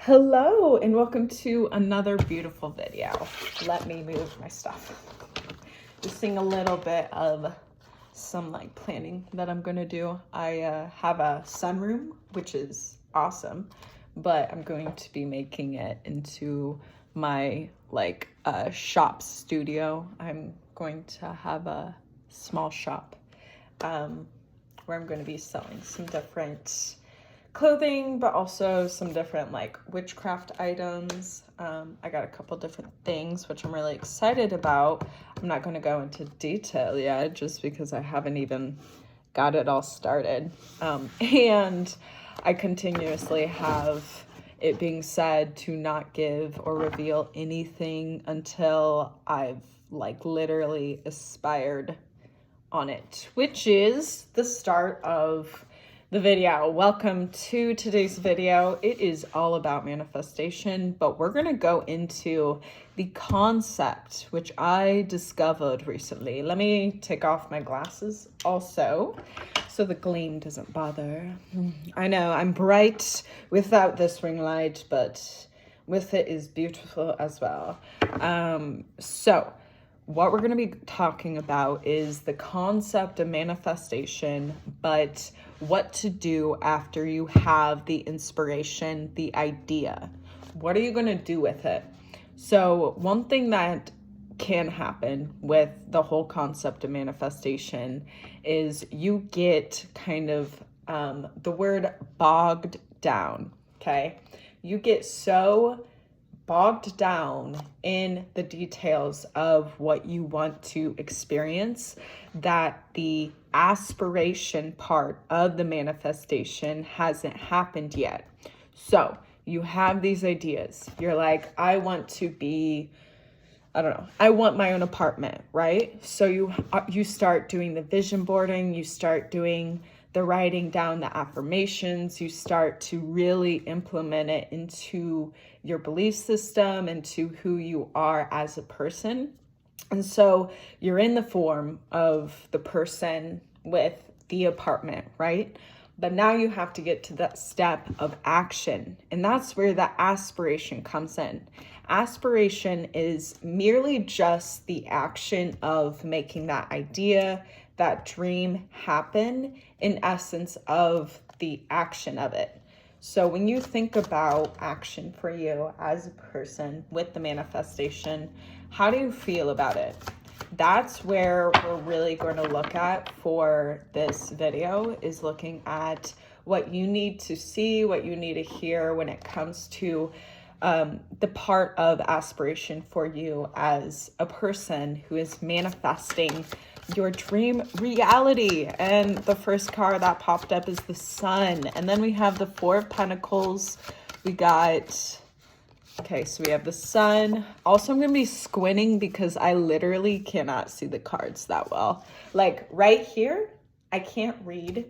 Hello and welcome to another beautiful video. Let me move my stuff. Just seeing a little bit of some planning that I'm gonna do. I have a sunroom, which is awesome, but I'm going to be making it into my shop studio. I'm going to have a small shop where I'm going to be selling some different clothing, but also some different witchcraft items. I got a couple different things which I'm really excited about. I'm not going to go into detail yet just because I haven't even got it all started. And I continuously have it being said to not give or reveal anything until I've literally aspired on it, which is the start of the video. Welcome to today's video. It is all about manifestation, but we're going to go into the concept which I discovered recently. Let me take off my glasses also so the gleam doesn't bother. I know I'm bright without this ring light, but with it is beautiful as well. So what we're going to be talking about is the concept of manifestation, but what to do after you have the inspiration, the idea. What are you going to do with it? So one thing that can happen with the whole concept of manifestation is you get kind of the word bogged down, okay? You get so bogged down in the details of what you want to experience that the aspiration part of the manifestation hasn't happened yet. So you have these ideas. You're like, I want to be, I don't know, I want my own apartment, right? So you start doing the vision boarding, you start doing the writing down the affirmations, you start to really implement it into your belief system, into who you are as a person. And so you're in the form of the person with the apartment, right? But now you have to get to that step of action. And that's where the aspiration comes in. Aspiration is merely just the action of making that idea, that dream happen, in essence of the action of it. So when you think about action for you as a person with the manifestation, how do you feel about it? That's where we're really going to look at for this video, is looking at what you need to see, what you need to hear when it comes to the part of aspiration for you as a person who is manifesting your dream reality. And the first card that popped up is the Sun. And then we have the Four of Pentacles. We got, okay, so we have the Sun. Also, I'm going to be squinting because I literally cannot see the cards that well. Like right here, I can't read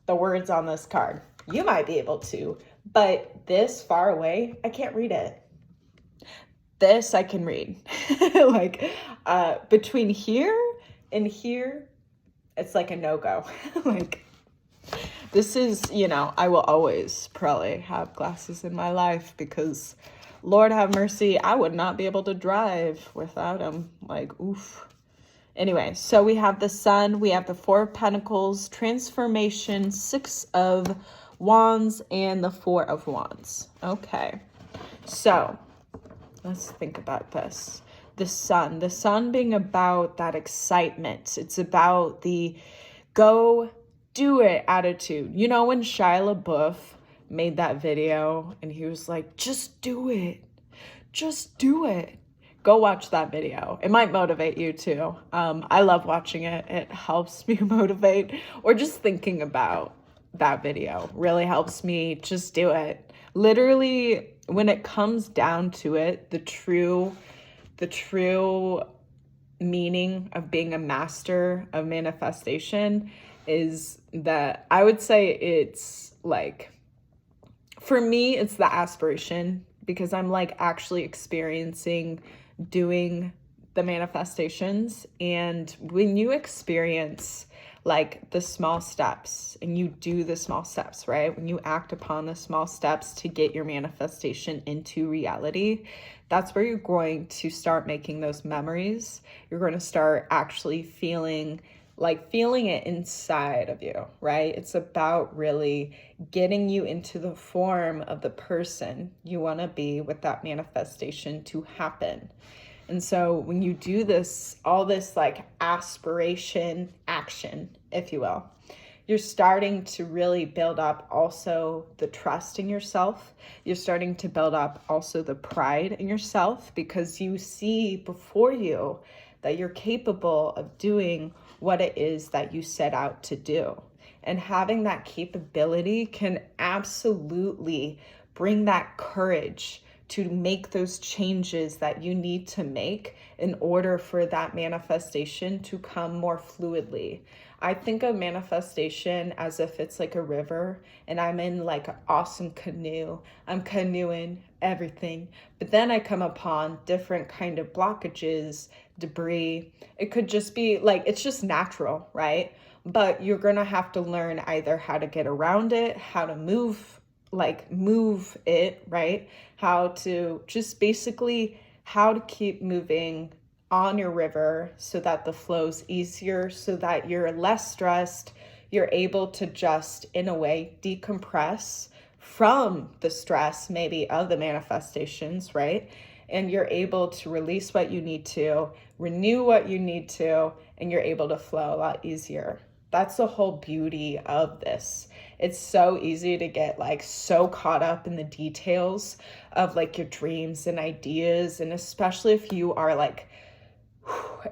the words on this card. You might be able to, but this far away, I can't read it. This I can read. Between here and here, it's like a no-go. This is, I will always probably have glasses in my life because Lord have mercy, I would not be able to drive without them. Oof. Anyway, so we have the Sun, we have the Four of Pentacles, Transformation, Six of Wands, and the Four of Wands. Okay, so let's think about this. The sun being about that excitement. It's about the go do it attitude. You know, when Shia LaBeouf made that video and he was like, just do it. Just do it. Go watch that video. It might motivate you too. I love watching it. It helps me motivate, or just thinking about that video really helps me just do it. Literally, when it comes down to it, the true meaning of being a master of manifestation is that I would say it's for me, it's the aspiration, because I'm actually experiencing doing the manifestations. And when you experience like the small steps, and you do the small steps, right? When you act upon the small steps to get your manifestation into reality, that's where you're going to start making those memories. You're going to start actually feeling it inside of you, right? It's about really getting you into the form of the person you want to be with that manifestation to happen. And so when you do this, all this like aspiration action, if you will, you're starting to really build up also the trust in yourself. You're starting to build up also the pride in yourself, because you see before you that you're capable of doing what it is that you set out to do. And having that capability can absolutely bring that courage to make those changes that you need to make in order for that manifestation to come more fluidly. I think of manifestation as if it's like a river and I'm in like an awesome canoe. I'm canoeing everything, but then I come upon different kind of blockages, debris. It could just be like, it's just natural, right? But you're gonna have to learn either how to get around it, how to move it, right? How to just basically how to keep moving on your river so that the flow's easier, so that you're less stressed. You're able to just, in a way, decompress from the stress maybe of the manifestations, right? And you're able to release what you need to, renew what you need to, and you're able to flow a lot easier. That's the whole beauty of this. It's so easy to get like so caught up in the details of like your dreams and ideas. And especially if you are like,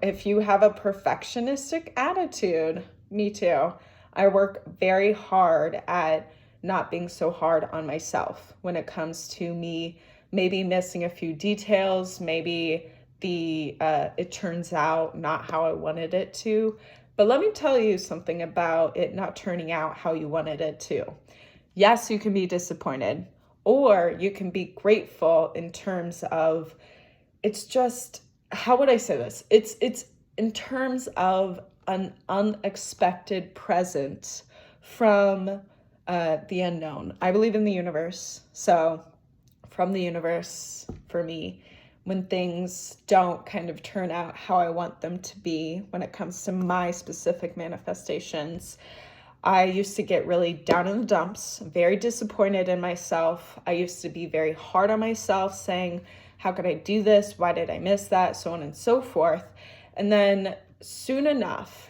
if you have a perfectionistic attitude, me too. I work very hard at not being so hard on myself when it comes to me maybe missing a few details, maybe it turns out not how I wanted it to. But let me tell you something about it not turning out how you wanted it to. Yes, you can be disappointed, or you can be grateful in terms of, it's just, how would I say this? It's in terms of an unexpected present from the unknown. I believe in the universe. So from the universe, for me, when things don't kind of turn out how I want them to be when it comes to my specific manifestations, I used to get really down in the dumps, very disappointed in myself. I used to be very hard on myself, saying, how could I do this? Why did I miss that? So on and so forth. And then soon enough,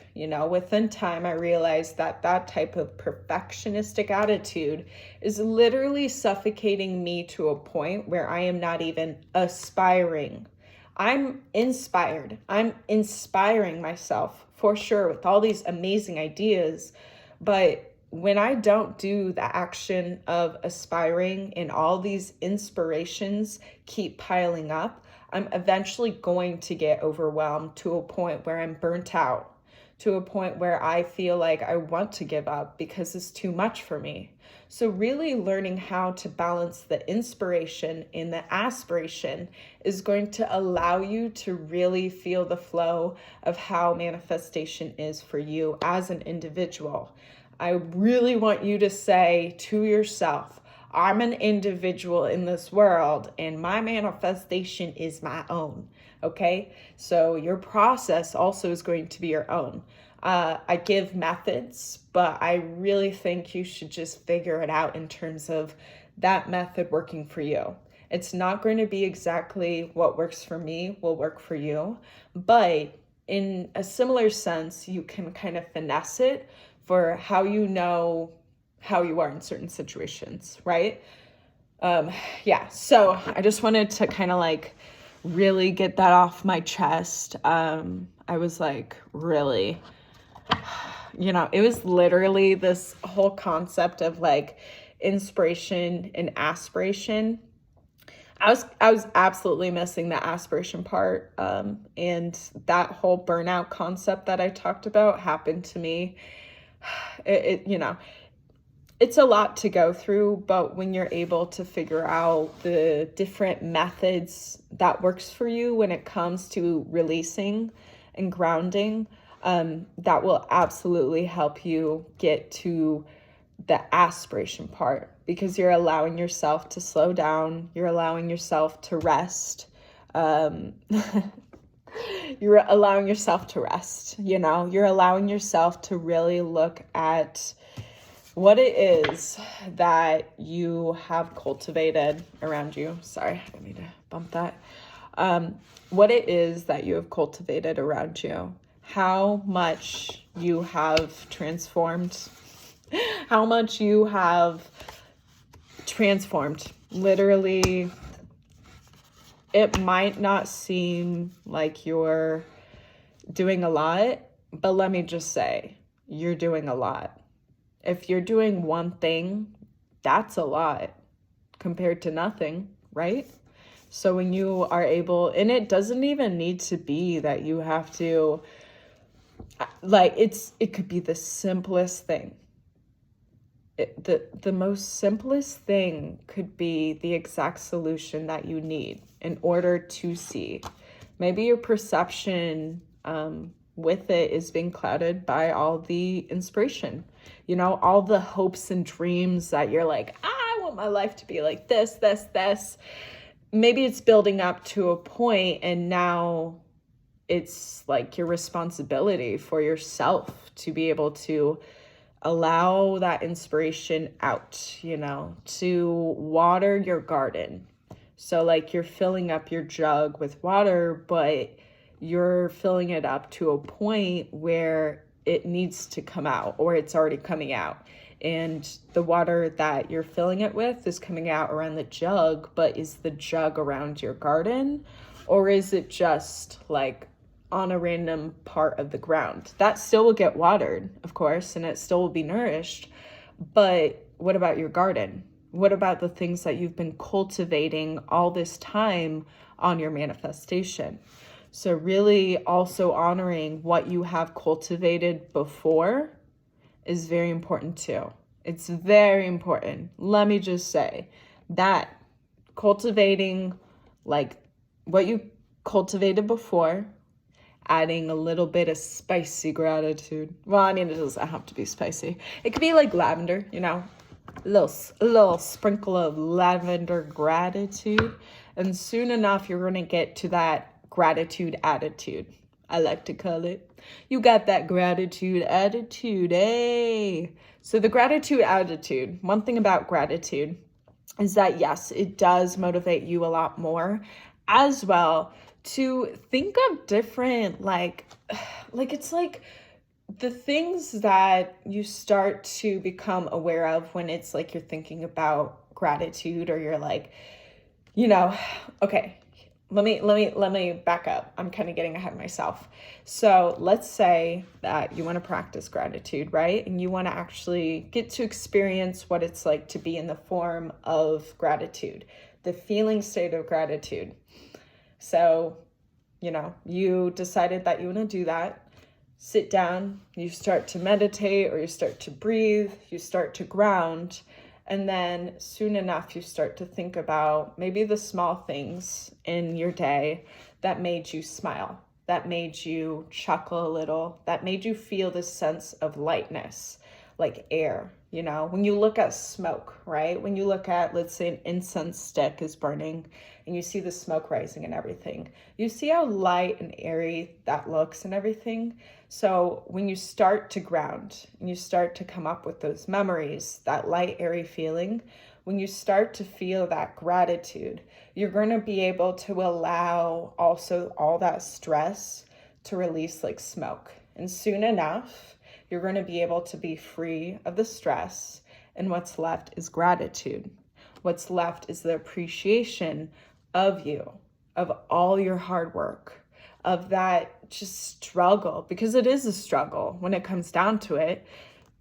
within time, I realized that that type of perfectionistic attitude is literally suffocating me to a point where I am not even aspiring. I'm inspired. I'm inspiring myself for sure with all these amazing ideas. But when I don't do the action of aspiring and all these inspirations keep piling up, I'm eventually going to get overwhelmed to a point where I'm burnt out, to a point where I feel like I want to give up because it's too much for me. So really learning how to balance the inspiration and the aspiration is going to allow you to really feel the flow of how manifestation is for you as an individual. I really want you to say to yourself, I'm an individual in this world and my manifestation is my own. Okay, so your process also is going to be your own. I give methods, but I really think you should just figure it out in terms of that method working for you. It's not going to be exactly what works for me will work for you, but in a similar sense, you can kind of finesse it for how you know how you are in certain situations, right? So I just wanted to kind of like really get that off my chest. I was like, really, it was literally this whole concept of like inspiration and aspiration. I was absolutely missing the aspiration part. And that whole burnout concept that I talked about happened to me. It's a lot to go through, but when you're able to figure out the different methods that works for you when it comes to releasing and grounding, that will absolutely help you get to the aspiration part, because you're allowing yourself to slow down. You're allowing yourself to rest. You're allowing yourself to rest, you're allowing yourself to really look at what it is that you have cultivated around you. Sorry, I need to bump that. What it is that you have cultivated around you, how much you have transformed, how much you have transformed. Literally, it might not seem like you're doing a lot, but let me just say, you're doing a lot. If you're doing one thing, that's a lot compared to nothing, right? So when you are able, and it doesn't even need to be that you have to, it could be the simplest thing. The most simplest thing could be the exact solution that you need in order to see. Maybe your perception with it is being clouded by all the inspiration, all the hopes and dreams that you're like, I want my life to be like this. Maybe it's building up to a point, and now it's like your responsibility for yourself to be able to allow that inspiration out, to water your garden. So like you're filling up your jug with water, but you're filling it up to a point where it needs to come out, or it's already coming out. And the water that you're filling it with is coming out around the jug, but is the jug around your garden? Or is it just like on a random part of the ground? That still will get watered, of course, and it still will be nourished. But what about your garden? What about the things that you've been cultivating all this time on your manifestation? So really also honoring what you have cultivated before is very important too. It's very important. Let me just say that cultivating like what you cultivated before, adding a little bit of spicy gratitude. Well, I mean, it doesn't have to be spicy. It could be like lavender, a little sprinkle of lavender gratitude. And soon enough, you're going to get to that gratitude attitude, I like to call it. You got that gratitude attitude, eh? So the gratitude attitude, one thing about gratitude is that, yes, it does motivate you a lot more as well to think of different, it's like the things that you start to become aware of when it's like you're thinking about gratitude, or you're like, okay, let me back up. I'm kind of getting ahead of myself. So let's say that you want to practice gratitude, right? And you want to actually get to experience what it's like to be in the form of gratitude, the feeling state of gratitude. So, you decided that you want to do that. Sit down, you start to meditate, or you start to breathe, you start to ground. And then soon enough, you start to think about maybe the small things in your day that made you smile, that made you chuckle a little, that made you feel this sense of lightness, like air. When you look at smoke, right? When you look at, let's say, an incense stick is burning and you see the smoke rising and everything, you see how light and airy that looks and everything. So when you start to ground and you start to come up with those memories, that light, airy feeling, when you start to feel that gratitude, you're going to be able to allow also all that stress to release like smoke. And soon enough, you're going to be able to be free of the stress. And what's left is gratitude. What's left is the appreciation of you, of all your hard work, of that just struggle, because it is a struggle when it comes down to it.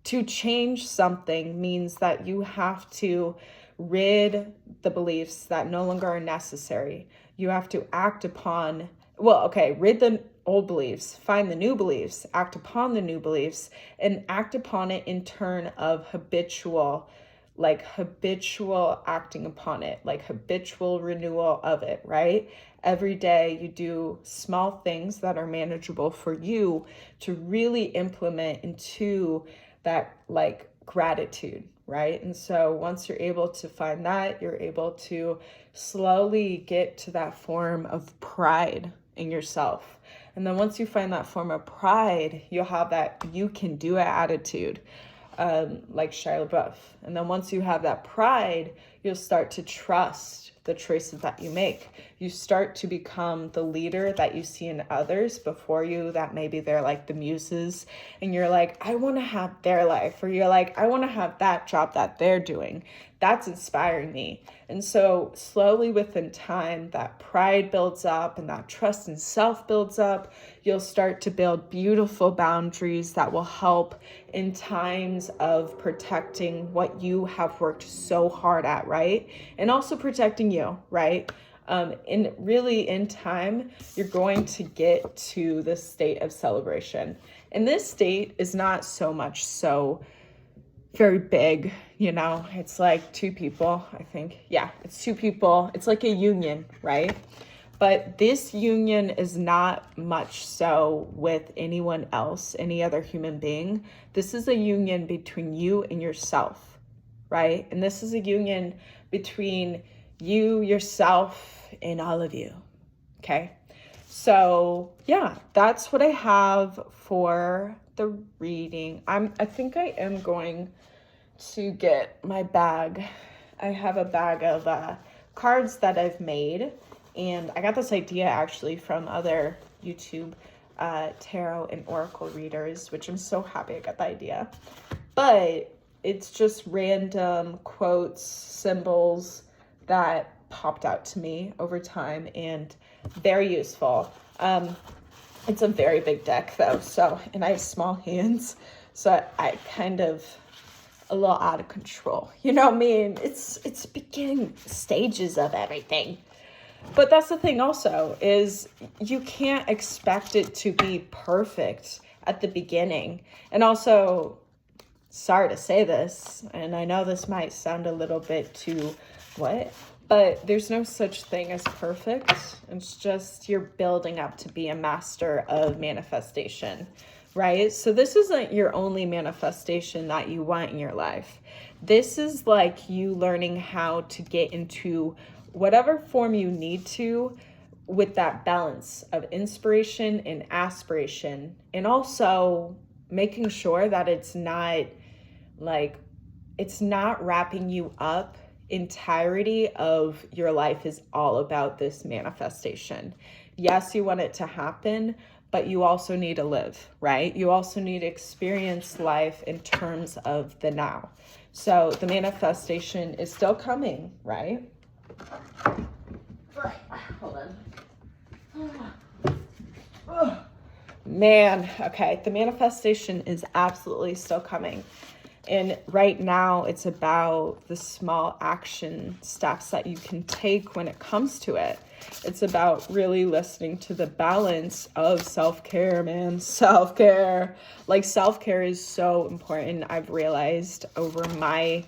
To change something means that you have to rid the beliefs that no longer are necessary. You have to act upon, rid the old beliefs, find the new beliefs, act upon the new beliefs, and act upon it in turn of habitual like habitual acting upon it, like habitual renewal of it, right? Every day you do small things that are manageable for you to really implement into that like gratitude, right? And so once you're able to find that, you're able to slowly get to that form of pride in yourself. And then once you find that form of pride, you'll have that you can do it attitude, like Shia LaBeouf. And then once you have that pride, you'll start to trust the choices that you make. You start to become the leader that you see in others before you, that maybe they're like the muses, and you're like, I want to have their life, or you're like, I want to have that job that they're doing. That's inspiring me. And so slowly within time, that pride builds up and that trust in self builds up. You'll start to build beautiful boundaries that will help in times of protecting what you have worked so hard at, right? And also protecting you, right? And really in time, you're going to get to this state of celebration. And this state is not so much so very big, you know, it's like two people, I think. Yeah, it's two people. It's like a union, right? But this union is not much so with anyone else, any other human being. This is a union between you and yourself, right? And this is a union between you, yourself, and all of you, okay? So yeah, that's what I have for the reading. I think I am going to get my bag. I have a bag of cards that I've made, and I got this idea actually from other YouTube tarot and oracle readers, which I'm so happy I got the idea. But it's just random quotes, symbols that popped out to me over time, and very useful. It's a very big deck though, so, and I have small hands, so I kind of a little out of control. You know what I mean? It's beginning stages of everything. But that's the thing also, is you can't expect it to be perfect at the beginning. And also, sorry to say this, and I know this might sound a little bit too, but there's no such thing as perfect. It's just you're building up to be a master of manifestation, right? So this isn't your only manifestation that you want in your life. This is like you learning how to get into whatever form you need to, with that balance of inspiration and aspiration, and also making sure that it's not wrapping you up. Entirety of your life is all about this manifestation. Yes, you want it to happen, but you also need to live, right? You also need to experience life in terms of the now. So the manifestation is still coming, right? Hold on. Man, okay, the manifestation is absolutely still coming. And right now it's about the small action steps that you can take when it comes to it. It's about really listening to the balance of self-care, man. Self-care. Like, self-care is so important, I've realized, over my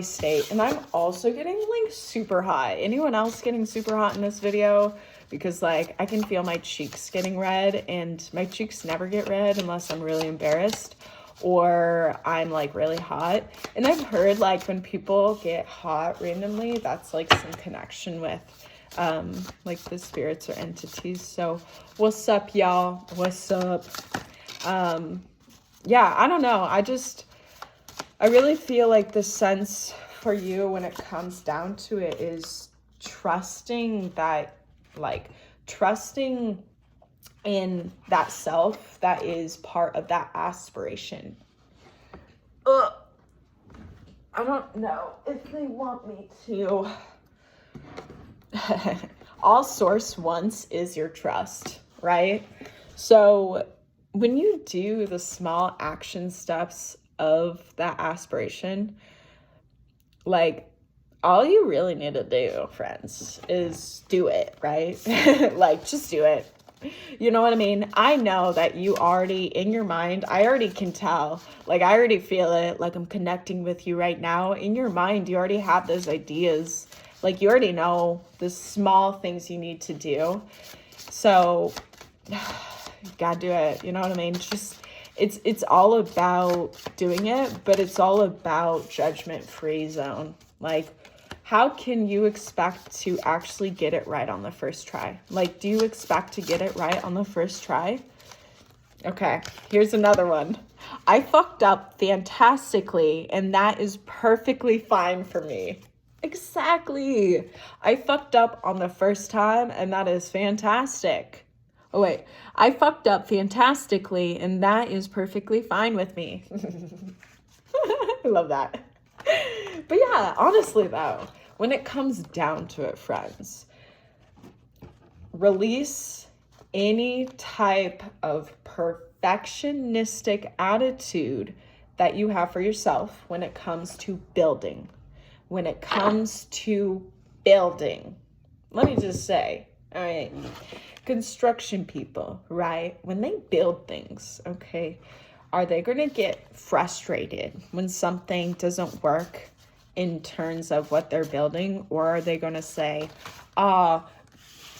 state. And I'm also getting like super hot. Anyone else getting super hot in this video? Because like I can feel my cheeks getting red, and my cheeks never get red unless I'm really embarrassed or I'm like really hot. And I've heard like when people get hot randomly, that's like some connection with like the spirits or entities. So what's up, y'all? What's up? Yeah, I don't know. I really feel like the sense for you when it comes down to it is trusting in that self that is part of that aspiration. I don't know if they want me to. All source wants is your trust, right? So when you do the small action steps of that aspiration, like, all you really need to do, friends, is do it, right? Like, just do it. You know what I mean? I know that you already, in your mind, I already can tell. Like, I already feel it. Like, I'm connecting with you right now. In your mind, you already have those ideas. Like, you already know the small things you need to do. So, you gotta do it. You know what I mean? It's all about doing it, but it's all about judgment-free zone. Like, how can you expect to actually get it right on the first try? Like, do you expect to get it right on the first try? Okay, here's another one. I fucked up fantastically, and that is perfectly fine for me. Exactly. I fucked up on the first time, and that is fantastic. Oh, wait. I fucked up fantastically, and that is perfectly fine with me. I love that. But yeah, honestly, though, when it comes down to it, friends, release any type of perfectionistic attitude that you have for yourself when it comes to building. When it comes to building, let me just say, all right, construction people, right? When they build things, okay, are they going to get frustrated when something doesn't work in terms of what they're building? Or are they going to say,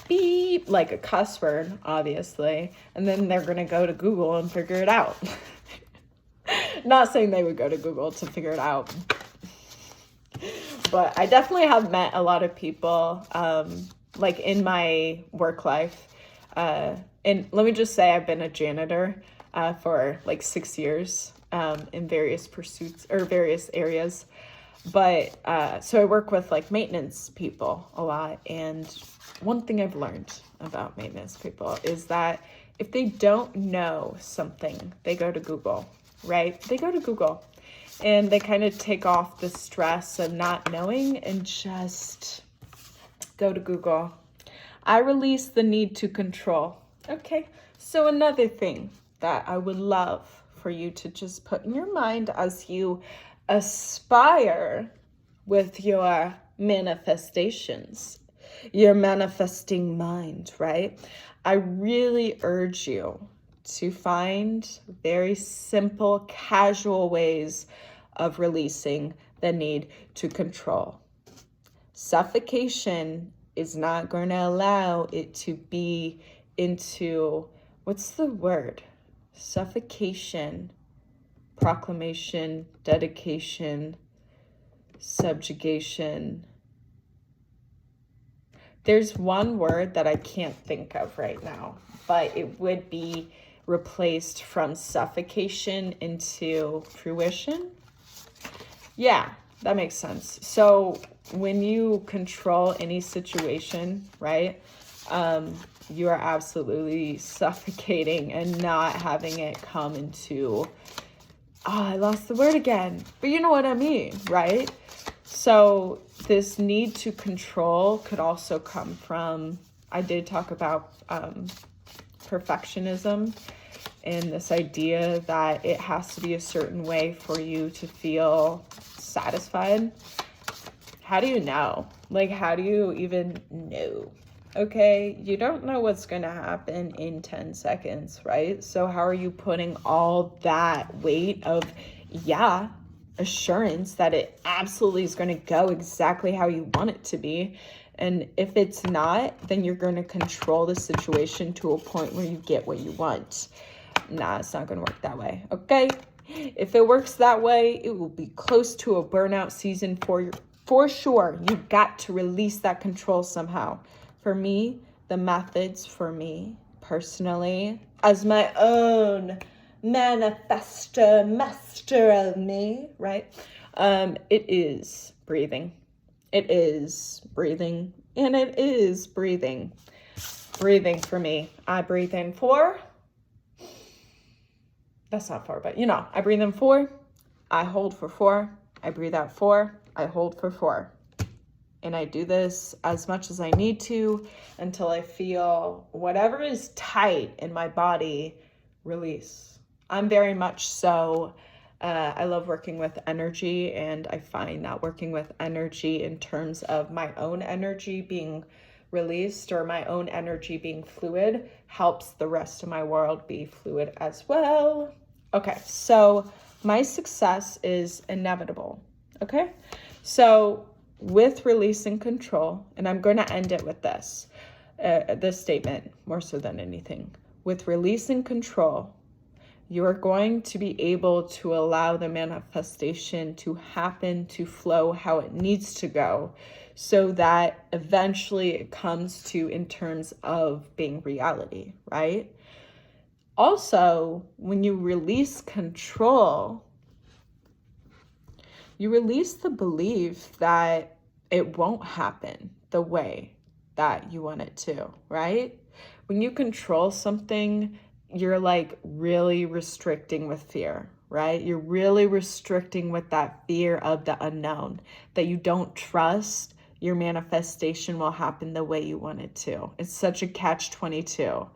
beep, like a cuss word, obviously, and then they're going to go to Google and figure it out? Not saying they would go to Google to figure it out. But I definitely have met a lot of people, like in my work life. And let me just say, I've been a janitor for like 6 years in various pursuits or various areas. But so I work with like maintenance people a lot. And one thing I've learned about maintenance people is that if they don't know something, they go to Google, right? They go to Google. And they kind of take off the stress of not knowing and just go to Google. I release the need to control. Okay, so another thing that I would love for you to just put in your mind as you aspire with your manifestations, your manifesting mind, right? I really urge you to find very simple, casual ways of releasing the need to control. Suffocation is not going to allow it to be into, what's the word? Suffocation, proclamation, dedication, subjugation. There's one word that I can't think of right now, but it would be replaced from suffocation into fruition. Yeah, that makes sense. So when you control any situation, right, you are absolutely suffocating and not having it come into, I lost the word again, but you know what I mean, right? So this need to control could also come from, I did talk about perfectionism and this idea that it has to be a certain way for you to feel satisfied. How do you know? Like, how do you even know? Okay, you don't know what's going to happen in 10 seconds, right? So how are you putting all that weight of, assurance that it absolutely is going to go exactly how you want it to be? And if it's not, then you're going to control the situation to a point where you get what you want. Nah, it's not going to work that way, okay? If it works that way, it will be close to a burnout season for sure. You got to release that control somehow. For me, the methods for me personally, as my own manifesto master of me, right? It is breathing. It is breathing. And it is breathing. Breathing for me. I breathe in 4. That's not 4, but I breathe in 4. I hold for 4. I breathe out 4. I hold for 4. And I do this as much as I need to until I feel whatever is tight in my body release. I'm very much so, I love working with energy, and I find that working with energy in terms of my own energy being released, or my own energy being fluid, helps the rest of my world be fluid as well. Okay, so my success is inevitable. Okay, so with release and control, and I'm going to end it with this statement more so than anything. With release and control, you are going to be able to allow the manifestation to happen, to flow how it needs to go, so that eventually it comes to in terms of being reality, right? Also, when you release control, you release the belief that it won't happen the way that you want it to, right? When you control something, you're like really restricting with fear, right? You're really restricting with that fear of the unknown, that you don't trust your manifestation will happen the way you want it to. It's such a catch-22.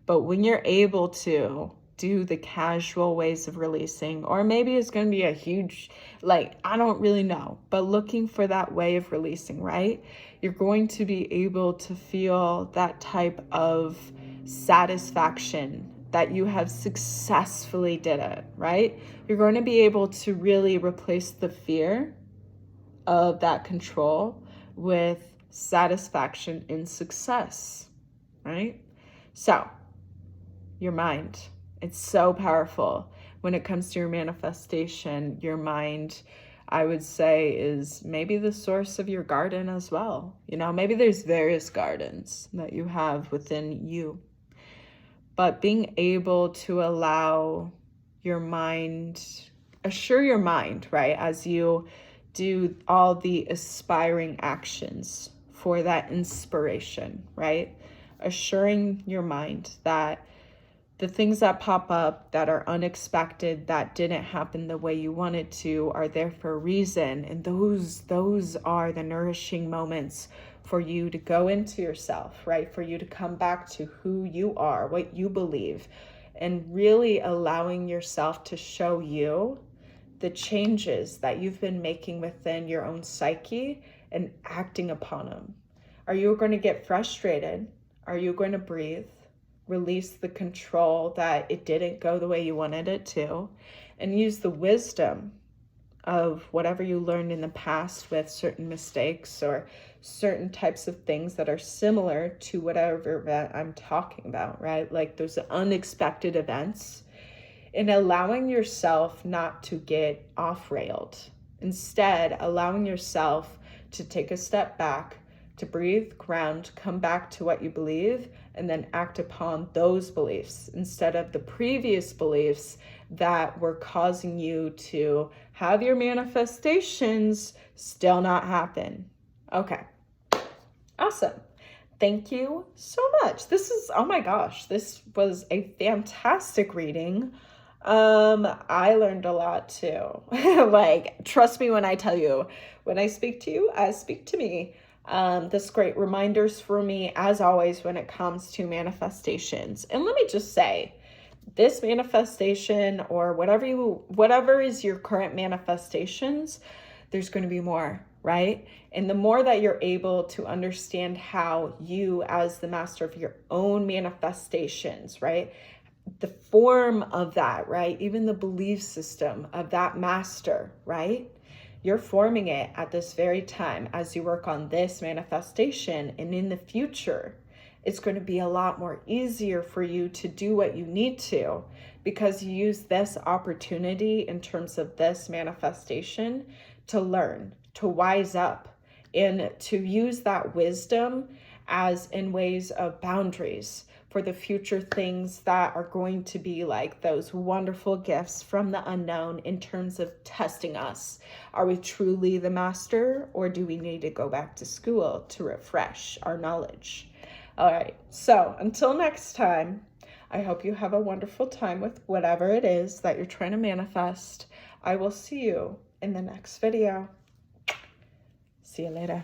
But when you're able to do the casual ways of releasing, or maybe it's going to be a huge, like, I don't really know, but looking for that way of releasing, right? You're going to be able to feel that type of satisfaction that you have successfully did it, right? You're going to be able to really replace the fear of that control with satisfaction in success, right? So, your mind, it's so powerful. When it comes to your manifestation, your mind, I would say, is maybe the source of your garden as well. You know, maybe there's various gardens that you have within you. But being able to allow your mind, assure your mind, right, as you do all the aspiring actions for that inspiration, right? Assuring your mind that the things that pop up that are unexpected, that didn't happen the way you wanted to, are there for a reason. And those are the nourishing moments for you to go into yourself, right? For you to come back to who you are, what you believe, and really allowing yourself to show you the changes that you've been making within your own psyche and acting upon them. Are you going to get frustrated? Are you going to breathe? Release the control that it didn't go the way you wanted it to, and use the wisdom of whatever you learned in the past with certain mistakes or certain types of things that are similar to whatever event I'm talking about, right? Like those unexpected events, and allowing yourself not to get off-railed. Instead, allowing yourself to take a step back, to breathe, ground, come back to what you believe, and then act upon those beliefs instead of the previous beliefs that were causing you to have your manifestations still not happen. Okay, awesome. Thank you so much. Oh my gosh, this was a fantastic reading. I learned a lot too. Like, trust me when I tell you, when I speak to you, I speak to me. This great reminders for me, as always, when it comes to manifestations. And let me just say, this manifestation, or whatever is your current manifestations, there's going to be more, right? And the more that you're able to understand how you, as the master of your own manifestations, right? The form of that, right? Even the belief system of that master, right? You're forming it at this very time as you work on this manifestation. And in the future, it's going to be a lot more easier for you to do what you need to, because you use this opportunity in terms of this manifestation to learn, to wise up, and to use that wisdom as in ways of boundaries for the future things that are going to be like those wonderful gifts from the unknown in terms of testing us. Are we truly the master, or do we need to go back to school to refresh our knowledge? All right, so until next time, I hope you have a wonderful time with whatever it is that you're trying to manifest. I will see you in the next video. See you later.